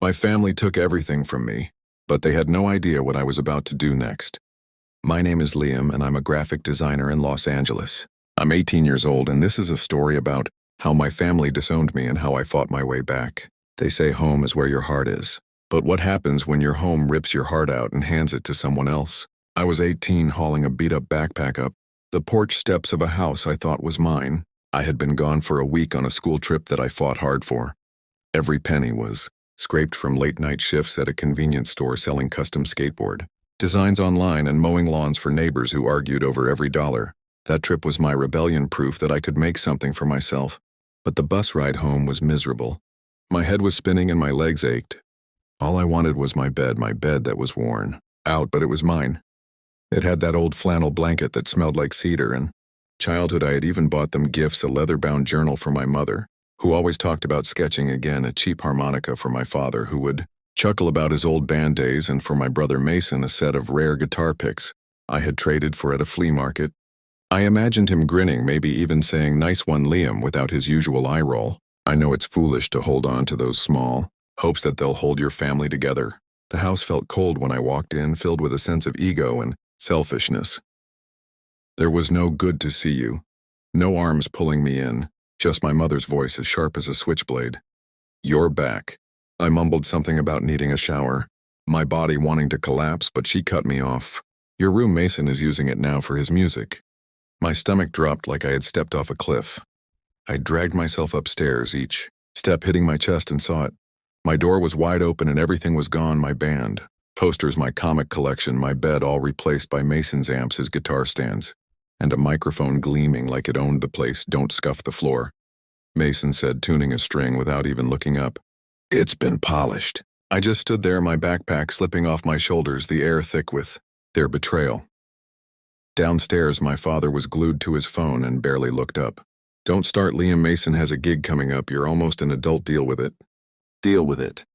My family took everything from me, but they had no idea what I was about to do next. My name is Liam, and I'm a graphic designer in Los Angeles. I'm 18 years old, and this is a story about how my family disowned me and how I fought my way back. They say home is where your heart is. But what happens when your home rips your heart out and hands it to someone else? I was 18, hauling a beat-up backpack up the porch steps of a house I thought was mine. I had been gone for a week on a school trip that I fought hard for. Every penny was scraped from late-night shifts at a convenience store selling custom skateboard designs online and mowing lawns for neighbors who argued over every dollar. That trip was my rebellion, proof that I could make something for myself. But the bus ride home was miserable. My head was spinning and my legs ached. All I wanted was my bed that was worn out, but it was mine. It had that old flannel blanket that smelled like cedar, and childhood I had even bought them gifts, a leather-bound journal for my mother, who always talked about sketching again, a cheap harmonica for my father, who would chuckle about his old band days, and for my brother Mason, a set of rare guitar picks I had traded for at a flea market. I imagined him grinning, maybe even saying, "Nice one, Liam," without his usual eye roll. I know it's foolish to hold on to those small hopes that they'll hold your family together. The house felt cold when I walked in, filled with a sense of ego and selfishness. There was no "good to see you," no arms pulling me in, just my mother's voice as sharp as a switchblade. "You're back." I mumbled something about needing a shower, my body wanting to collapse, but she cut me off. "Your room, Mason is using it now for his music." My stomach dropped like I had stepped off a cliff. I dragged myself upstairs, each step hitting my chest, and saw it. My door was wide open and everything was gone: my band, posters, my comic collection, my bed, all replaced by Mason's amps, his guitar stands, and a microphone gleaming like it owned the place. "Don't scuff the floor," Mason said, tuning a string without even looking up. "It's been polished." I just stood there, my backpack slipping off my shoulders, the air thick with their betrayal. Downstairs, my father was glued to his phone and barely looked up. "Don't start, Liam. Mason has a gig coming up. You're almost an adult. Deal with it." Deal with it.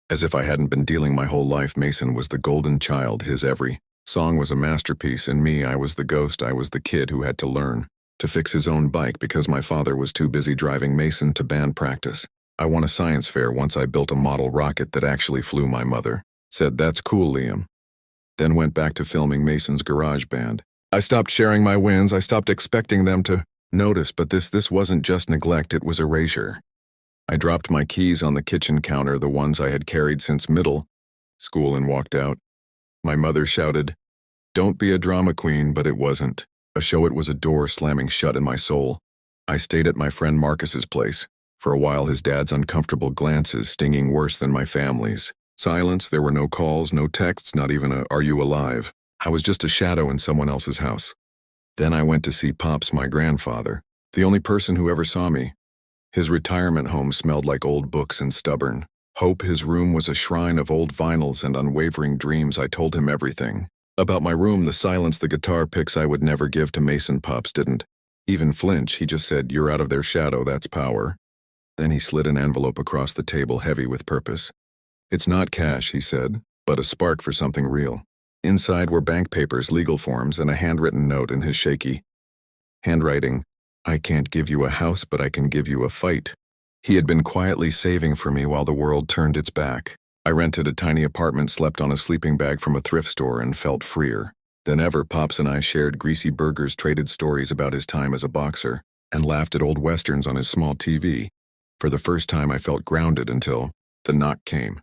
As if I hadn't been dealing my whole life. Mason was the golden child. His every song was a masterpiece, and me, I was the ghost. I was the kid who had to learn to fix his own bike because my father was too busy driving Mason to band practice. I won a science fair once. I built a model rocket that actually flew. My mother said, "That's cool, Liam." Then went back to filming Mason's garage band. I stopped sharing my wins. I stopped expecting them to notice, but this wasn't just neglect, it was erasure. I dropped my keys on the kitchen counter, the ones I had carried since middle school, and walked out. My mother shouted, "Don't be a drama queen," but it wasn't a show, it was a door slamming shut in my soul. I stayed at my friend Marcus's place. For a while, his dad's uncomfortable glances stinging worse than my family's. Silence, there were no calls, no texts, not even a "Are you alive?" I was just a shadow in someone else's house. Then I went to see Pops, my grandfather, the only person who ever saw me. His retirement home smelled like old books and stubborn hope. His room was a shrine of old vinyls and unwavering dreams. I told him everything. About my room, the silence, the guitar picks I would never give to Mason. Pops didn't even flinch. He just said, "You're out of their shadow, that's power." Then he slid an envelope across the table, heavy with purpose. "It's not cash," he said, "but a spark for something real." Inside were bank papers, legal forms, and a handwritten note in his shaky handwriting. "I can't give you a house, but I can give you a fight." He had been quietly saving for me while the world turned its back. I rented a tiny apartment, slept on a sleeping bag from a thrift store, and felt freer than ever. Pops and I shared greasy burgers, traded stories about his time as a boxer, and laughed at old westerns on his small TV. For the first time, I felt grounded until the knock came.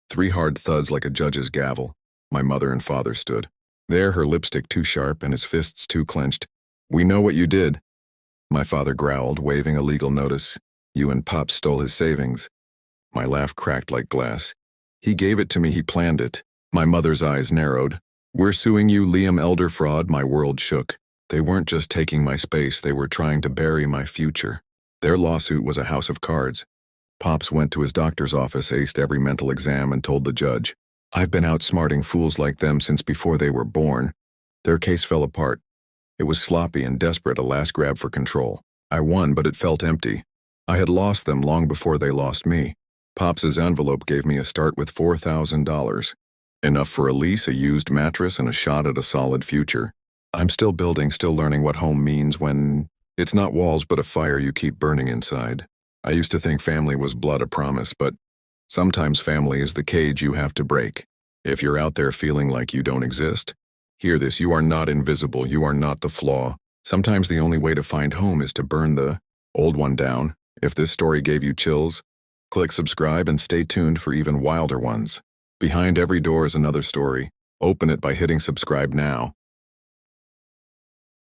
3 hard thuds like a judge's gavel. My mother and father stood there, her lipstick too sharp and his fists too clenched. "We know what you did," my father growled, waving a legal notice. "You and Pop stole his savings." My laugh cracked like glass. "He gave it to me, he planned it." My mother's eyes narrowed. "We're suing you, Liam, elder fraud." My world shook. They weren't just taking my space, they were trying to bury my future. Their lawsuit was a house of cards. Pops went to his doctor's office, aced every mental exam, and told the judge, "I've been outsmarting fools like them since before they were born." Their case fell apart. It was sloppy and desperate, a last grab for control. I won, but it felt empty. I had lost them long before they lost me. Pops's envelope gave me a start with $4,000. Enough for a lease, a used mattress, and a shot at a solid future. I'm still building, still learning what home means when it's not walls but a fire you keep burning inside. I used to think family was blood, a promise, but Sometimes family is the cage you have to break. If you're out there feeling like you don't exist, hear this: you are not invisible, you are not the flaw. Sometimes the only way to find home is to burn the old one down. If this story gave you chills, click subscribe and stay tuned for even wilder ones. Behind every door is another story. Open it by hitting subscribe now.